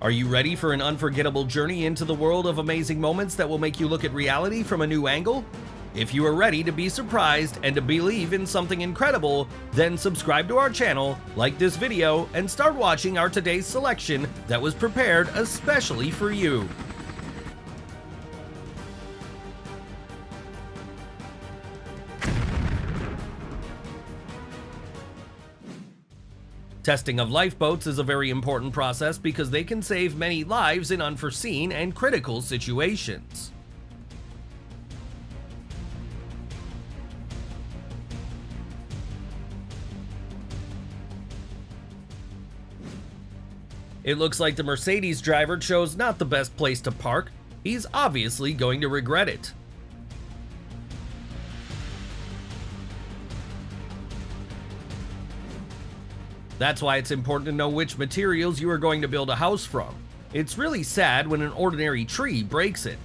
Are you ready for an unforgettable journey into the world of amazing moments that will make you look at reality from a new angle? If you are ready to be surprised and to believe in something incredible, then subscribe to our channel, like this video, and start watching our today's selection that was prepared especially for you. Testing of lifeboats is a very important process because they can save many lives in unforeseen and critical situations. It looks like the Mercedes driver chose not the best place to park. He's obviously going to regret it. That's why it's important to know which materials you are going to build a house from. It's really sad when an ordinary tree breaks it.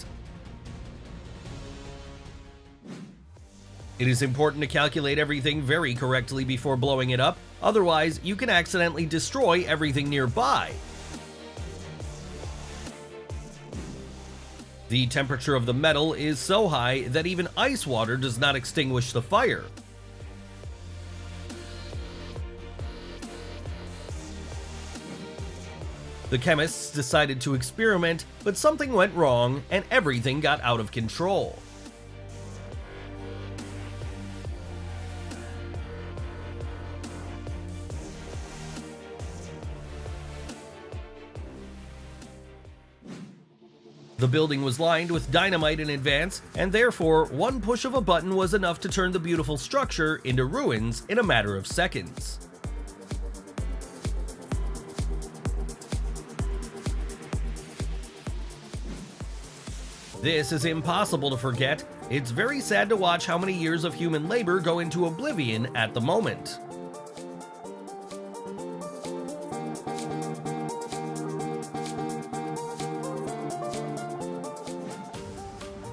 It is important to calculate everything very correctly before blowing it up, otherwise you can accidentally destroy everything nearby. The temperature of the metal is so high that even ice water does not extinguish the fire. The chemists decided to experiment, but something went wrong and everything got out of control. The building was lined with dynamite in advance, and therefore one push of a button was enough to turn the beautiful structure into ruins in a matter of seconds. This is impossible to forget. It's very sad to watch how many years of human labor go into oblivion at the moment.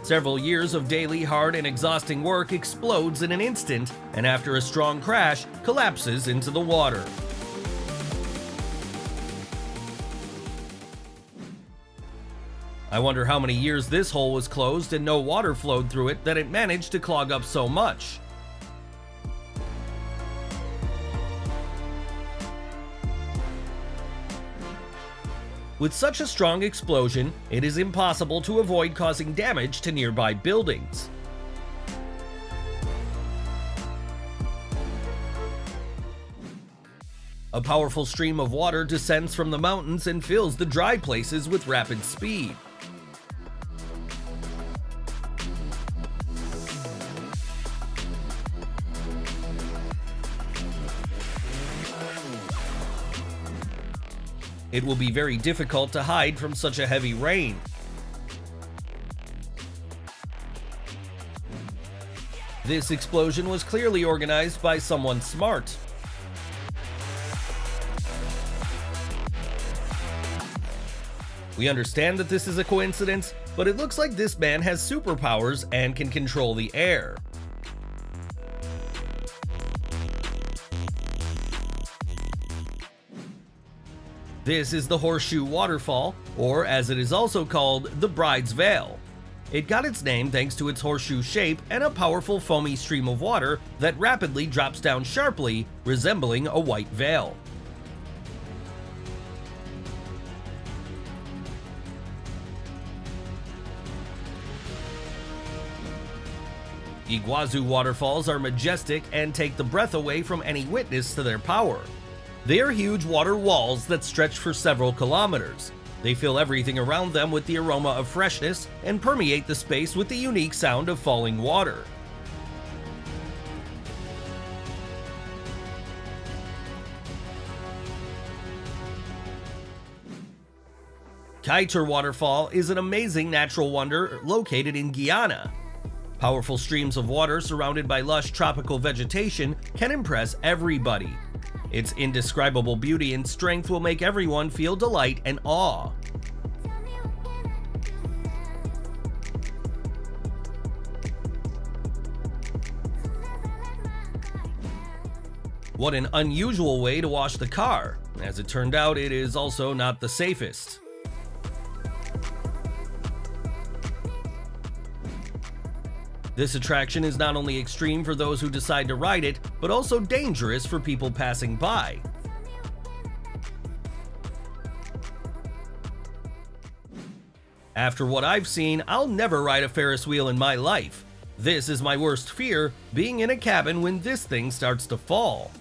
Several years of daily hard and exhausting work explodes in an instant, and after a strong crash, collapses into the water. I wonder how many years this hole was closed and no water flowed through it that it managed to clog up so much. With such a strong explosion, it is impossible to avoid causing damage to nearby buildings. A powerful stream of water descends from the mountains and fills the dry places with rapid speed. It will be very difficult to hide from such a heavy rain. This explosion was clearly organized by someone smart. We understand that this is a coincidence, but it looks like this man has superpowers and can control the air. This is the Horseshoe waterfall, or as it is also called, the Bride's Veil. It got its name thanks to its horseshoe shape and a powerful foamy stream of water that rapidly drops down sharply, resembling a white veil. Iguazu waterfalls are majestic and take the breath away from any witness to their power. They are huge water walls that stretch for several kilometers. They fill everything around them with the aroma of freshness and permeate the space with the unique sound of falling water. Kaitor Waterfall is an amazing natural wonder located in Guyana. Powerful streams of water surrounded by lush tropical vegetation can impress everybody. Its indescribable beauty and strength will make everyone feel delight and awe. What an unusual way to wash the car. As it turned out, it is also not the safest. This attraction is not only extreme for those who decide to ride it, but also dangerous for people passing by. After what I've seen, I'll never ride a Ferris wheel in my life. This is my worst fear, being in a cabin when this thing starts to fall.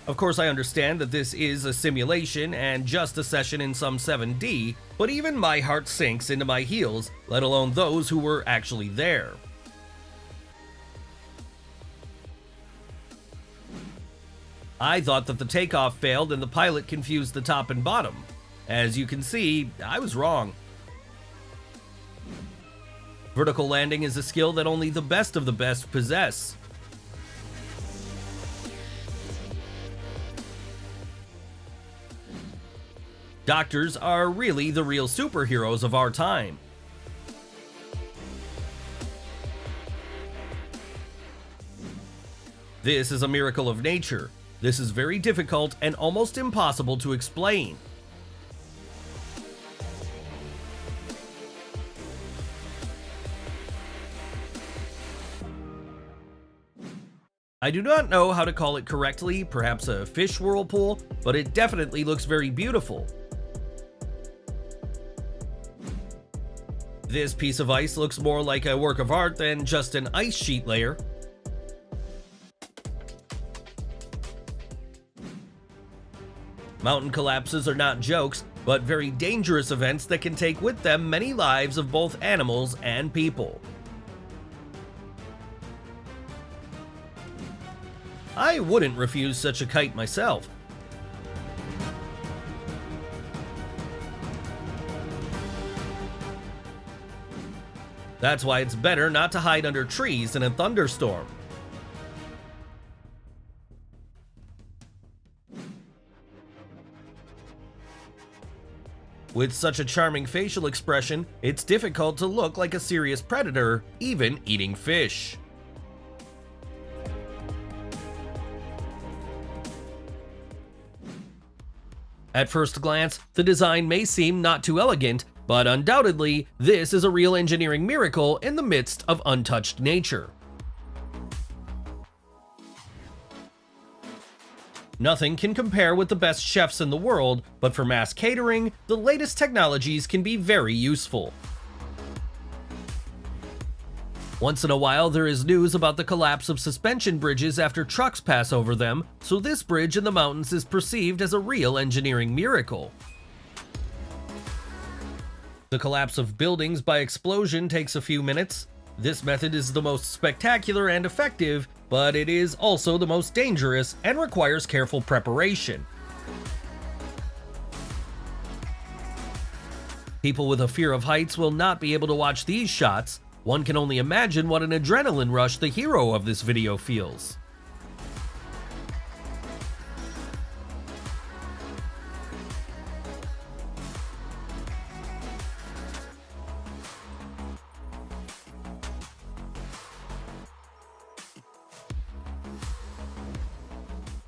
Of course, I understand that this is a simulation and just a session in some 7D, but even my heart sinks into my heels, let alone those who were actually there. I thought that the takeoff failed and the pilot confused the top and bottom. As you can see, I was wrong. Vertical landing is a skill that only the best of the best possess. Doctors are really the real superheroes of our time. This is a miracle of nature. This is very difficult and almost impossible to explain. I do not know how to call it correctly, perhaps a fish whirlpool, but it definitely looks very beautiful. This piece of ice looks more like a work of art than just an ice sheet layer. Mountain collapses are not jokes, but very dangerous events that can take with them many lives of both animals and people. I wouldn't refuse such a kite myself. That's why it's better not to hide under trees in a thunderstorm. With such a charming facial expression, it's difficult to look like a serious predator, even eating fish. At first glance, the design may seem not too elegant, but undoubtedly, this is a real engineering miracle in the midst of untouched nature. Nothing can compare with the best chefs in the world, but for mass catering, the latest technologies can be very useful. Once in a while, there is news about the collapse of suspension bridges after trucks pass over them, so this bridge in the mountains is perceived as a real engineering miracle. The collapse of buildings by explosion takes a few minutes. This method is the most spectacular and effective, but it is also the most dangerous and requires careful preparation. People with a fear of heights will not be able to watch these shots. One can only imagine what an adrenaline rush the hero of this video feels.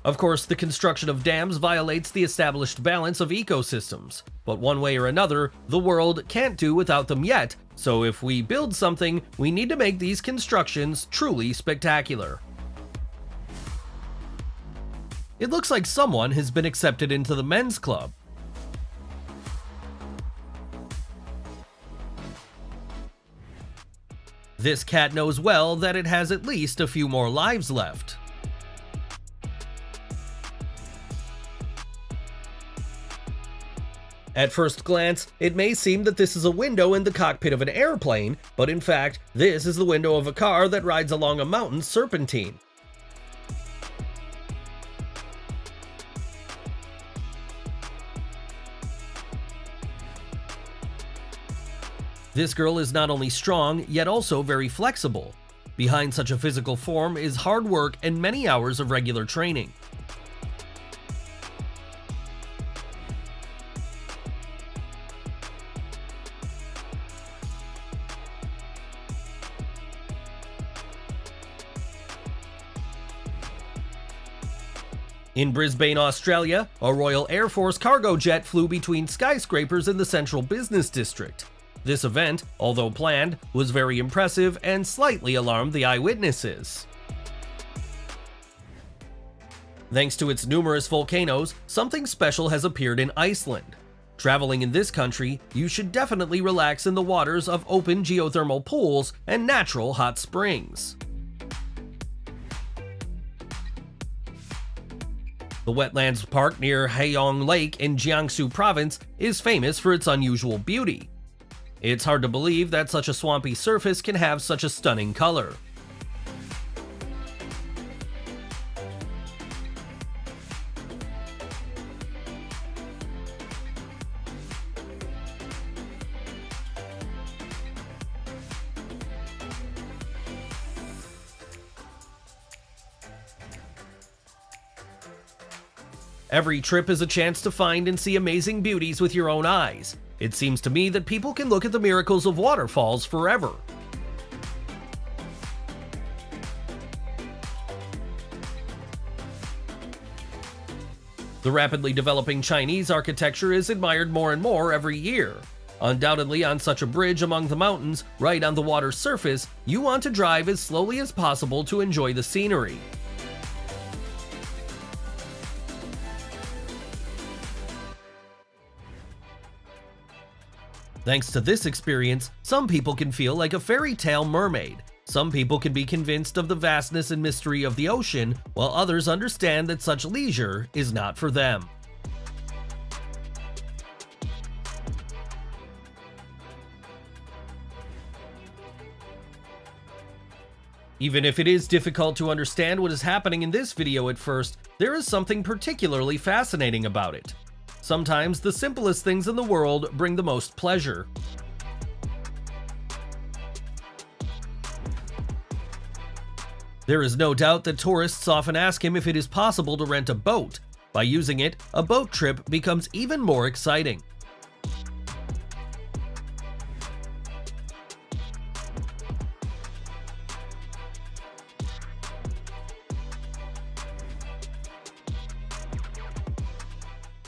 Of course, the construction of dams violates the established balance of ecosystems, but one way or another, the world can't do without them yet, so if we build something, we need to make these constructions truly spectacular. It looks like someone has been accepted into the men's club. This cat knows well that it has at least a few more lives left. At first glance, it may seem that this is a window in the cockpit of an airplane, but in fact, this is the window of a car that rides along a mountain serpentine. This girl is not only strong, yet also very flexible. Behind such a physical form is hard work and many hours of regular training. In Brisbane, Australia, a Royal Air Force cargo jet flew between skyscrapers in the central business district. This event, although planned, was very impressive and slightly alarmed the eyewitnesses. Thanks to its numerous volcanoes, something special has appeared in Iceland. Traveling in this country, you should definitely relax in the waters of open geothermal pools and natural hot springs. The wetlands park near Haeong Lake in Jiangsu province is famous for its unusual beauty. It's hard to believe that such a swampy surface can have such a stunning color. Every trip is a chance to find and see amazing beauties with your own eyes. It seems to me that people can look at the miracles of waterfalls forever. The rapidly developing Chinese architecture is admired more and more every year. Undoubtedly, on such a bridge among the mountains, right on the water's surface, you want to drive as slowly as possible to enjoy the scenery. Thanks to this experience, some people can feel like a fairy tale mermaid. Some people can be convinced of the vastness and mystery of the ocean, while others understand that such leisure is not for them. Even if it is difficult to understand what is happening in this video at first, there is something particularly fascinating about it. Sometimes the simplest things in the world bring the most pleasure. There is no doubt that tourists often ask him if it is possible to rent a boat. By using it, a boat trip becomes even more exciting.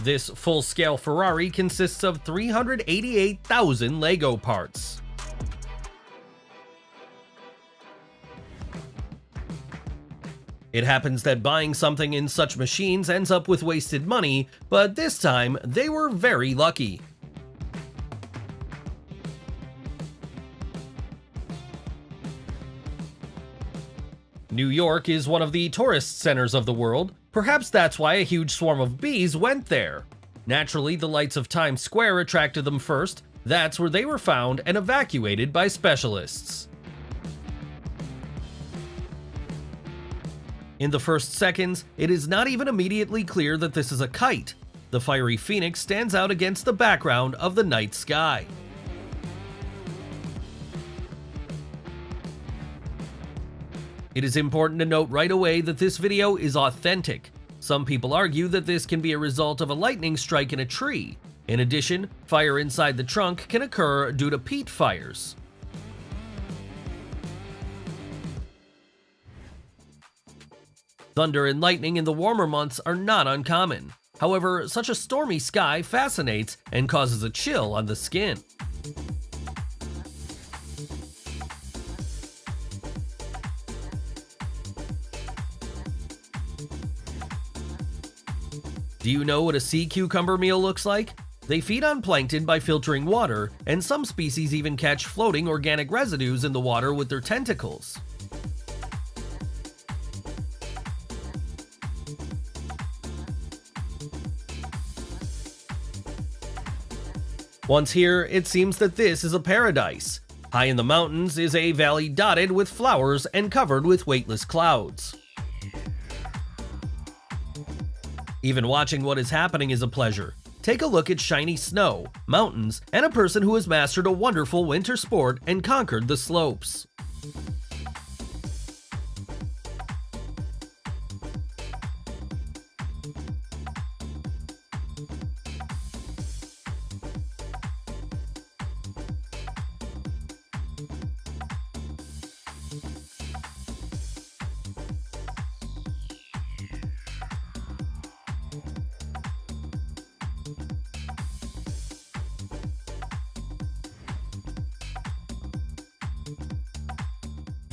This full-scale Ferrari consists of 388,000 Lego parts. It happens that buying something in such machines ends up with wasted money, but this time they were very lucky. New York is one of the tourist centers of the world. Perhaps that's why a huge swarm of bees went there. Naturally, the lights of Times Square attracted them first. That's where they were found and evacuated by specialists. In the first seconds, it is not even immediately clear that this is a kite. The fiery phoenix stands out against the background of the night sky. It is important to note right away that this video is authentic. Some people argue that this can be a result of a lightning strike in a tree. In addition, fire inside the trunk can occur due to peat fires. Thunder and lightning in the warmer months are not uncommon. However, such a stormy sky fascinates and causes a chill on the skin. Do you know what a sea cucumber meal looks like? They feed on plankton by filtering water, and some species even catch floating organic residues in the water with their tentacles. Once here, it seems that this is a paradise. High in the mountains is a valley dotted with flowers and covered with weightless clouds. Even watching what is happening is a pleasure. Take a look at shiny snow, mountains, and a person who has mastered a wonderful winter sport and conquered the slopes.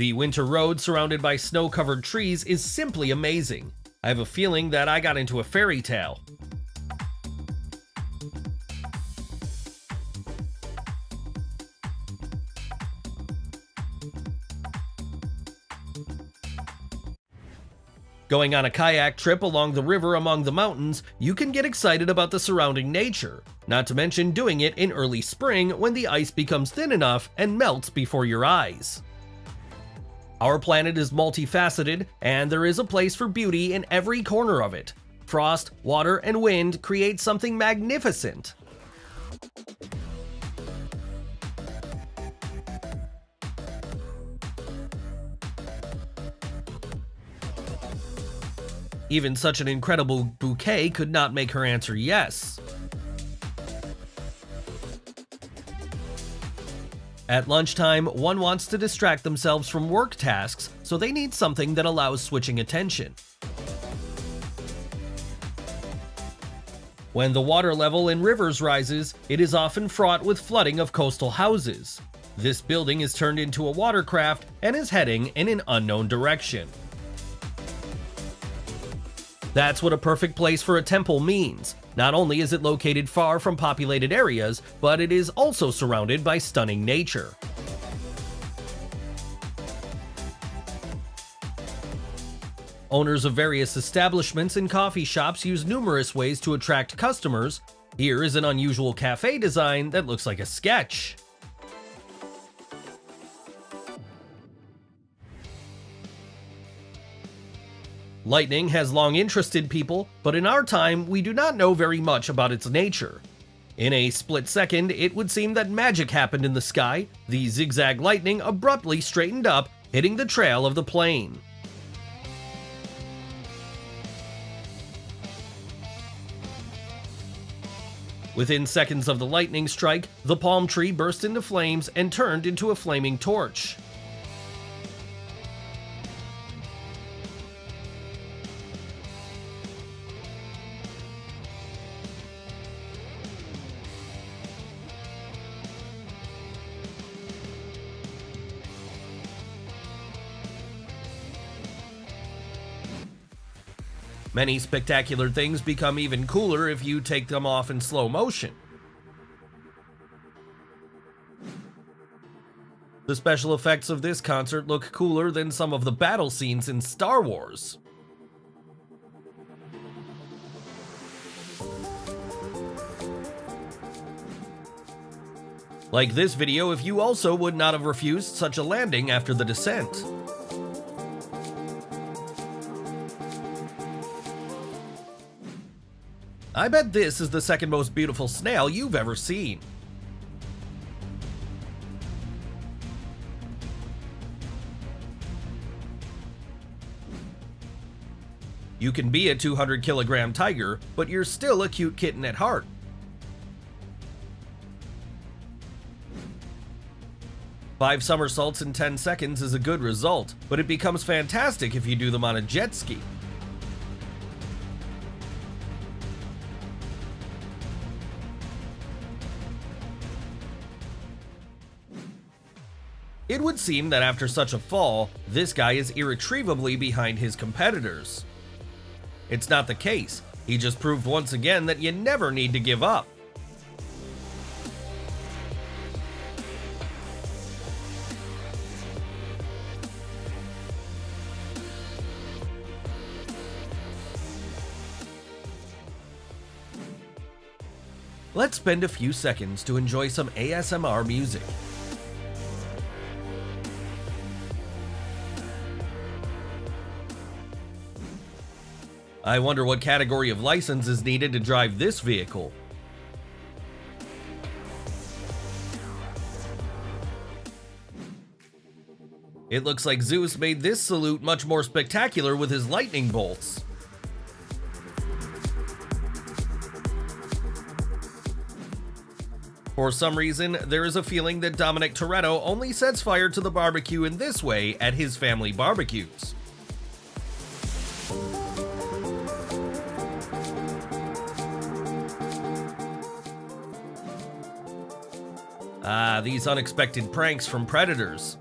The winter road surrounded by snow-covered trees is simply amazing. I have a feeling that I got into a fairy tale. Going on a kayak trip along the river among the mountains, you can get excited about the surrounding nature, not to mention doing it in early spring when the ice becomes thin enough and melts before your eyes. Our planet is multifaceted, and there is a place for beauty in every corner of it. Frost, water, and wind create something magnificent. Even such an incredible bouquet could not make her answer yes. At lunchtime, one wants to distract themselves from work tasks, so they need something that allows switching attention. When the water level in rivers rises, it is often fraught with flooding of coastal houses. This building is turned into a watercraft and is heading in an unknown direction. That's what a perfect place for a temple means. Not only is it located far from populated areas, but it is also surrounded by stunning nature. Owners of various establishments and coffee shops use numerous ways to attract customers. Here is an unusual cafe design that looks like a sketch. Lightning has long interested people, but in our time, we do not know very much about its nature. In a split second, it would seem that magic happened in the sky. The zigzag lightning abruptly straightened up, hitting the trail of the plane. Within seconds of the lightning strike, the palm tree burst into flames and turned into a flaming torch. Many spectacular things become even cooler if you take them off in slow motion. The special effects of this concert look cooler than some of the battle scenes in Star Wars. Like this video if you also would not have refused such a landing after the descent. I bet this is the second most beautiful snail you've ever seen. You can be a 200-kilogram tiger, but you're still a cute kitten at heart. Five somersaults in 10 seconds is a good result, but it becomes fantastic if you do them on a jet ski. It would seem that after such a fall, this guy is irretrievably behind his competitors. It's not the case. He just proved once again that you never need to give up. Let's spend a few seconds to enjoy some ASMR music. I wonder what category of license is needed to drive this vehicle. It looks like Zeus made this salute much more spectacular with his lightning bolts. For some reason, there is a feeling that Dominic Toretto only sets fire to the barbecue in this way at his family barbecues. Ah, these unexpected pranks from predators.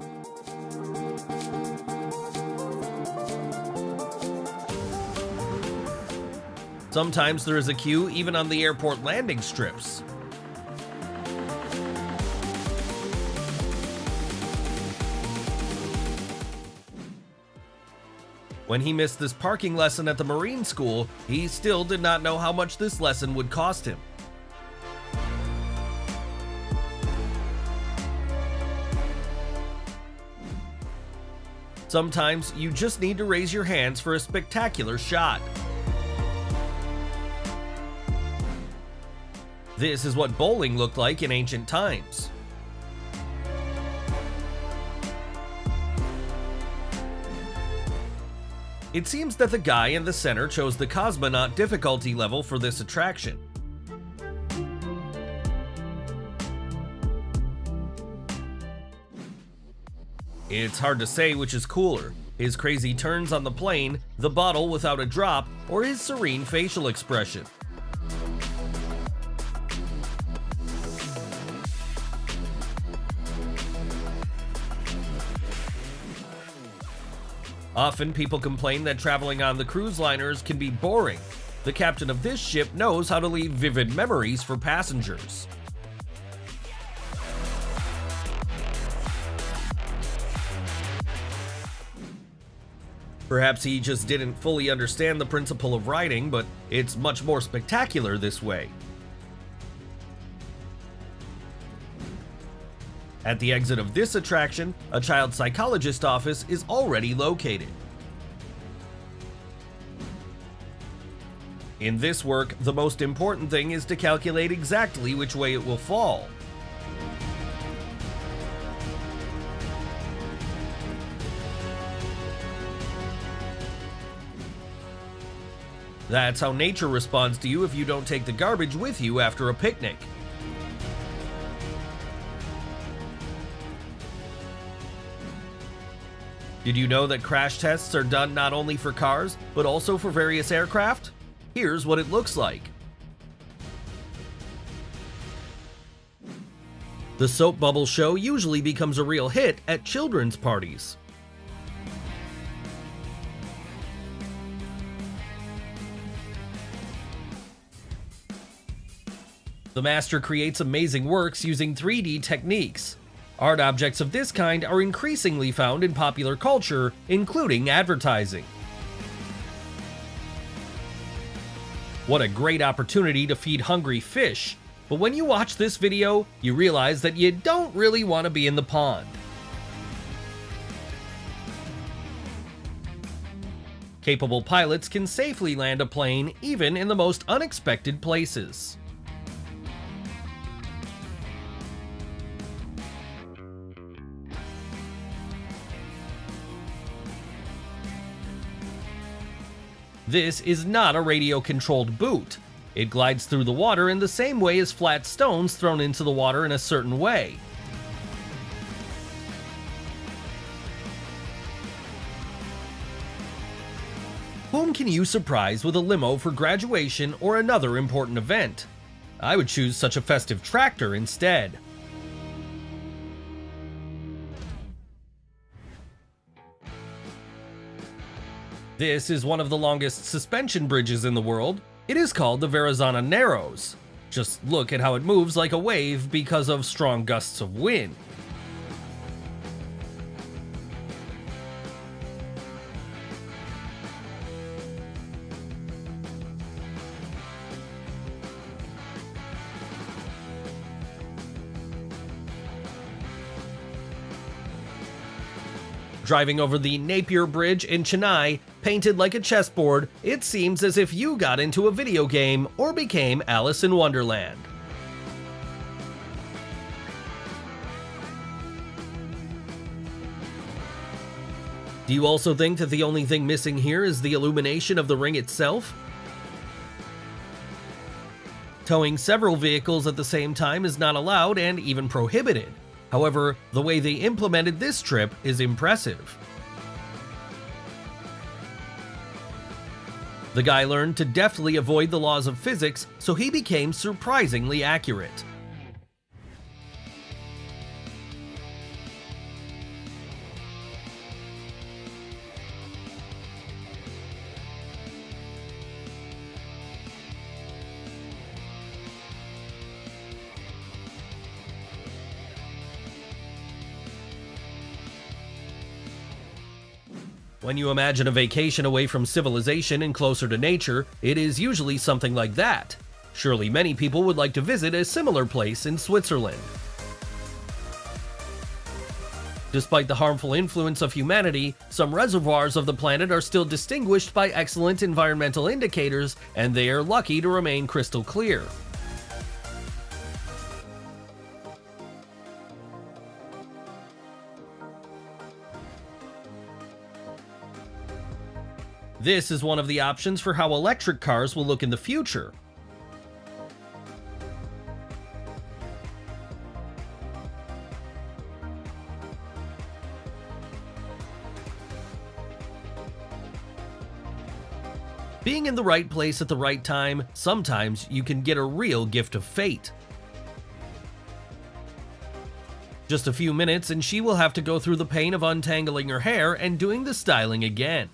Sometimes there is a queue even on the airport landing strips. When he missed this parking lesson at the Marine School, he still did not know how much this lesson would cost him. Sometimes you just need to raise your hands for a spectacular shot. This is what bowling looked like in ancient times. It seems that the guy in the center chose the cosmonaut difficulty level for this attraction. It's hard to say which is cooler, his crazy turns on the plane, the bottle without a drop, or his serene facial expression. Often people complain that traveling on the cruise liners can be boring. The captain of this ship knows how to leave vivid memories for passengers. Perhaps he just didn't fully understand the principle of writing, but it's much more spectacular this way. At the exit of this attraction, a child psychologist office is already located. In this work, the most important thing is to calculate exactly which way it will fall. That's how nature responds to you if you don't take the garbage with you after a picnic. Did you know that crash tests are done not only for cars, but also for various aircraft? Here's what it looks like. The soap bubble show usually becomes a real hit at children's parties. The master creates amazing works using 3D techniques. Art objects of this kind are increasingly found in popular culture, including advertising. What a great opportunity to feed hungry fish, but when you watch this video, you realize that you don't really want to be in the pond. Capable pilots can safely land a plane even in the most unexpected places. This is not a radio-controlled boot. It glides through the water in the same way as flat stones thrown into the water in a certain way. Whom can you surprise with a limo for graduation or another important event? I would choose such a festive tractor instead. This is one of the longest suspension bridges in the world. It is called the Verrazano Narrows. Just look at how it moves like a wave because of strong gusts of wind. Driving over the Napier Bridge in Chennai, painted like a chessboard, it seems as if you got into a video game or became Alice in Wonderland. Do you also think that the only thing missing here is the illumination of the ring itself? Towing several vehicles at the same time is not allowed and even prohibited. However, the way they implemented this trip is impressive. The guy learned to deftly avoid the laws of physics, so he became surprisingly accurate. When you imagine a vacation away from civilization and closer to nature, it is usually something like that. Surely many people would like to visit a similar place in Switzerland. Despite the harmful influence of humanity, some reservoirs of the planet are still distinguished by excellent environmental indicators, and they are lucky to remain crystal clear. This is one of the options for how electric cars will look in the future. Being in the right place at the right time, sometimes you can get a real gift of fate. Just a few minutes and she will have to go through the pain of untangling her hair and doing the styling again.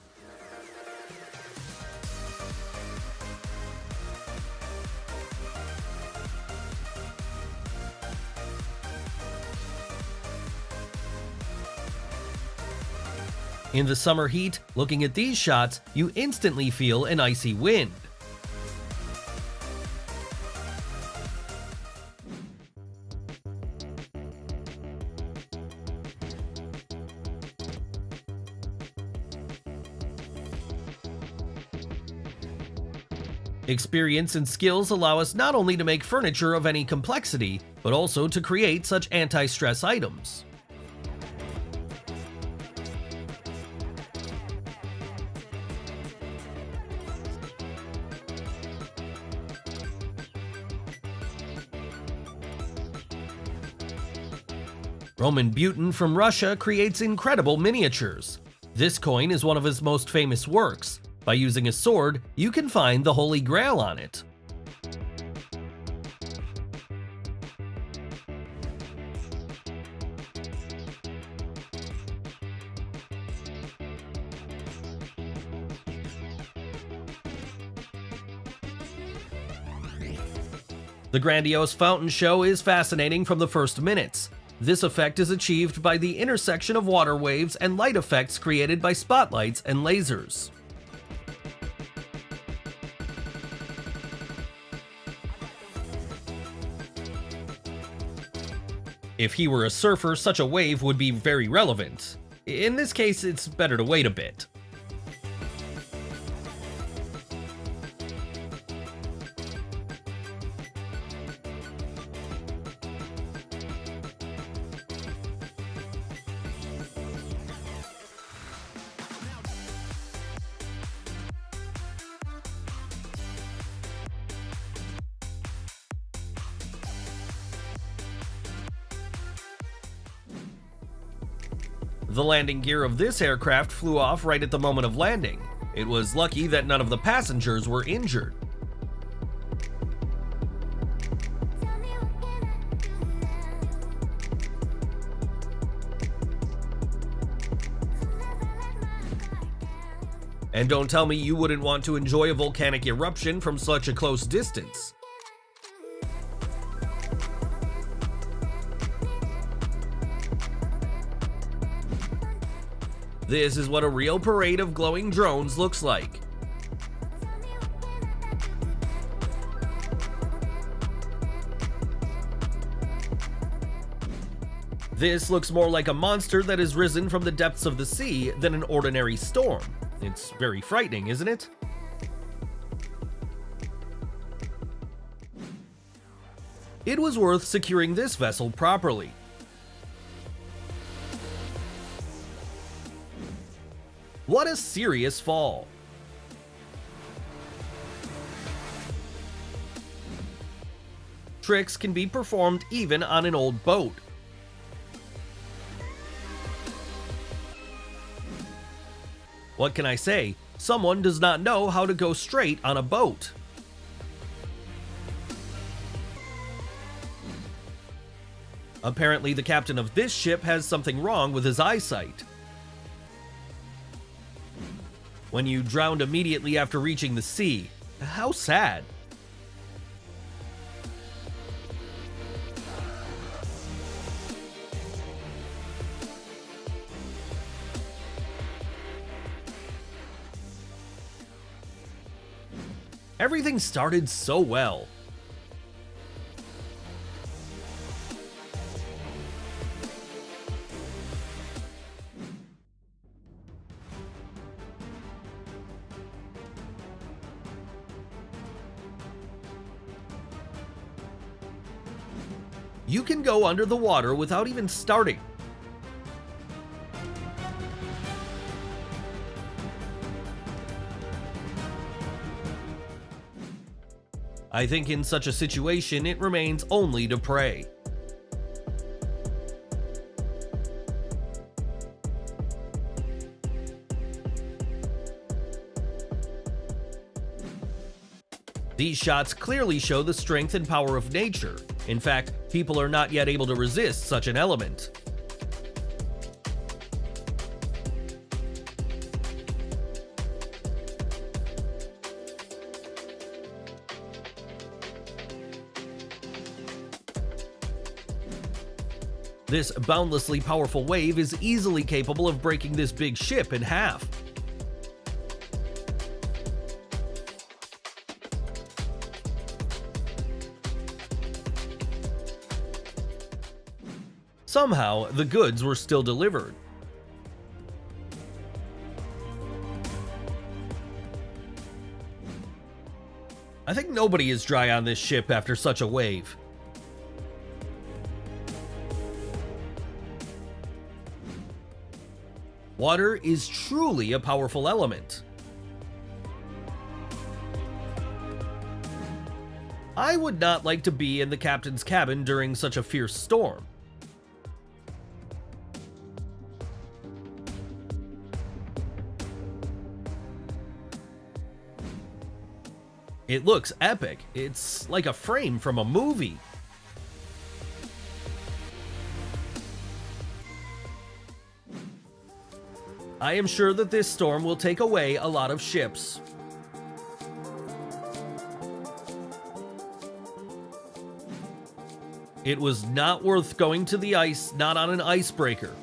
In the summer heat, looking at these shots, you instantly feel an icy wind. Experience and skills allow us not only to make furniture of any complexity, but also to create such anti-stress items. Roman Butin from Russia creates incredible miniatures. This coin is one of his most famous works. By using a sword, you can find the Holy Grail on it. The grandiose fountain show is fascinating from the first minutes. This effect is achieved by the intersection of water waves and light effects created by spotlights and lasers. If he were a surfer, such a wave would be very relevant. In this case, it's better to wait a bit. The landing gear of this aircraft flew off right at the moment of landing. It was lucky that none of the passengers were injured. And don't tell me you wouldn't want to enjoy a volcanic eruption from such a close distance. This is what a real parade of glowing drones looks like. This looks more like a monster that has risen from the depths of the sea than an ordinary storm. It's very frightening, isn't it? It was worth securing this vessel properly. What a serious fall! Tricks can be performed even on an old boat. What can I say? Someone does not know how to go straight on a boat. Apparently, the captain of this ship has something wrong with his eyesight. When you drowned immediately after reaching the sea. How sad. Everything started so well. You can go under the water without even starting. I think in such a situation, it remains only to pray. These shots clearly show the strength and power of nature. In fact, people are not yet able to resist such an element. This boundlessly powerful wave is easily capable of breaking this big ship in half. Somehow, the goods were still delivered. I think nobody is dry on this ship after such a wave. Water is truly a powerful element. I would not like to be in the captain's cabin during such a fierce storm. It looks epic. It's like a frame from a movie. I am sure that this storm will take away a lot of ships. It was not worth going to the ice, not on an icebreaker.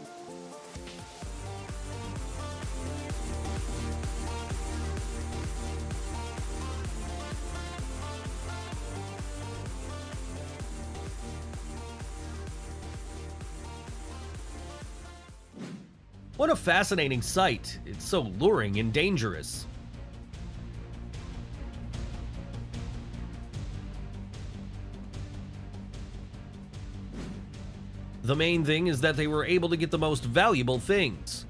What a fascinating sight. It's so luring and dangerous. The main thing is that they were able to get the most valuable things.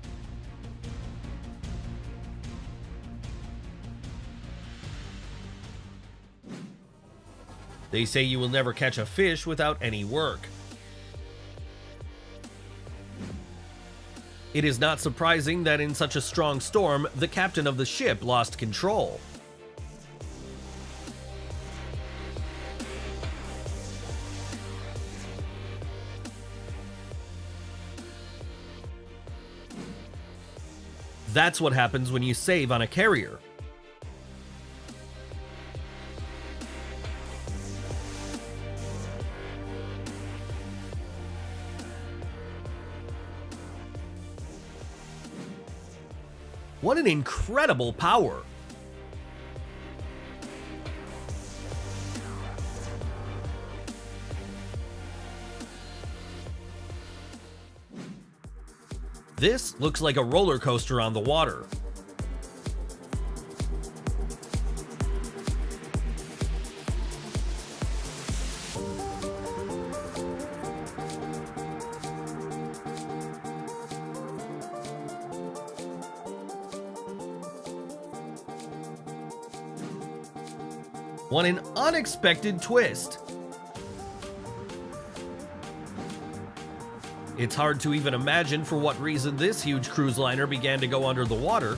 They say you will never catch a fish without any work. It is not surprising that in such a strong storm, the captain of the ship lost control. That's what happens when you save on a carrier. What an incredible power! This looks like a roller coaster on the water. What an unexpected twist! It's hard to even imagine for what reason this huge cruise liner began to go under the water.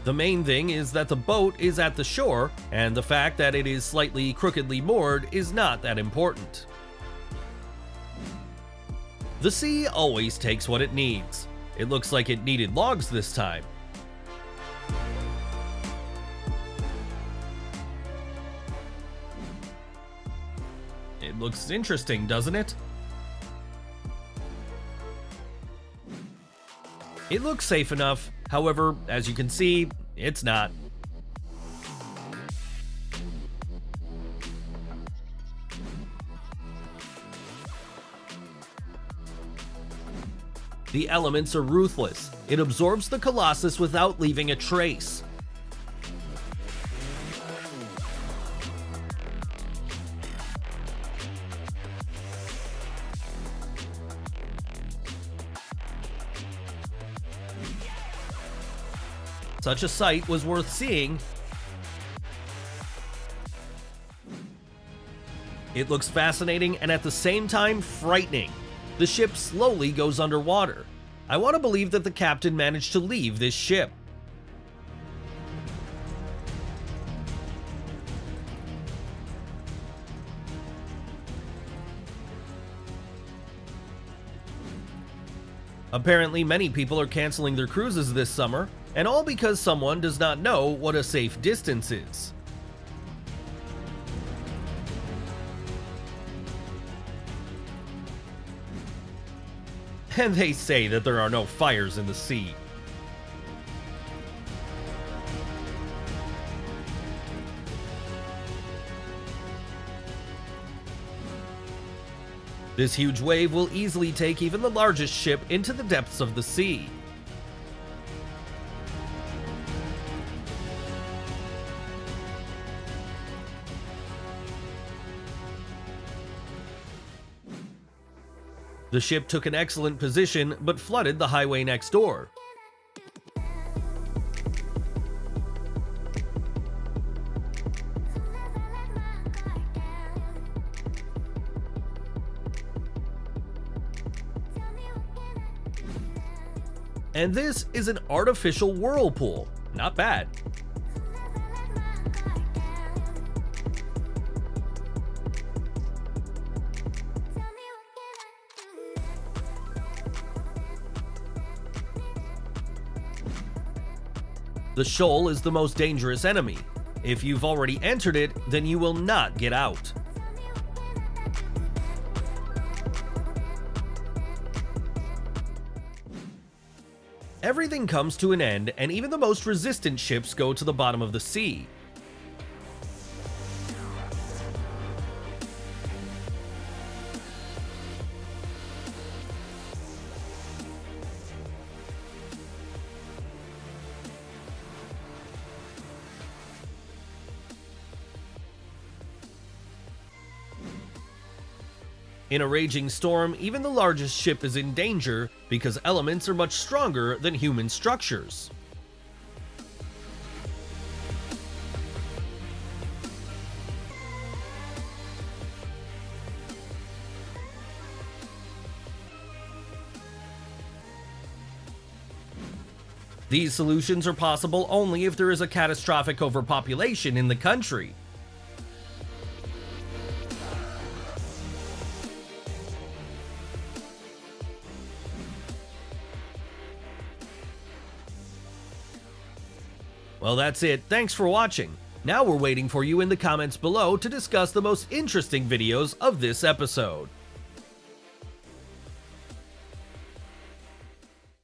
The main thing is that the boat is at the shore, and the fact that it is slightly crookedly moored is not that important. The sea always takes what it needs. It looks like it needed logs this time. It looks interesting, doesn't it? It looks safe enough, however, as you can see, it's not. The elements are ruthless. It absorbs the Colossus without leaving a trace. Such a sight was worth seeing. It looks fascinating and at the same time frightening. The ship slowly goes underwater. I want to believe that the captain managed to leave this ship. Apparently, many people are canceling their cruises this summer, and all because someone does not know what a safe distance is. And they say that there are no fires in the sea. This huge wave will easily take even the largest ship into the depths of the sea. The ship took an excellent position, but flooded the highway next door. And this is an artificial whirlpool. Not bad. The shoal is the most dangerous enemy. If you've already entered it, then you will not get out. Everything comes to an end, and even the most resistant ships go to the bottom of the sea. In a raging storm, even the largest ship is in danger because elements are much stronger than human structures. These solutions are possible only if there is a catastrophic overpopulation in the country. Well, that's it. Thanks for watching. Now we're waiting for you in the comments below to discuss the most interesting videos of this episode.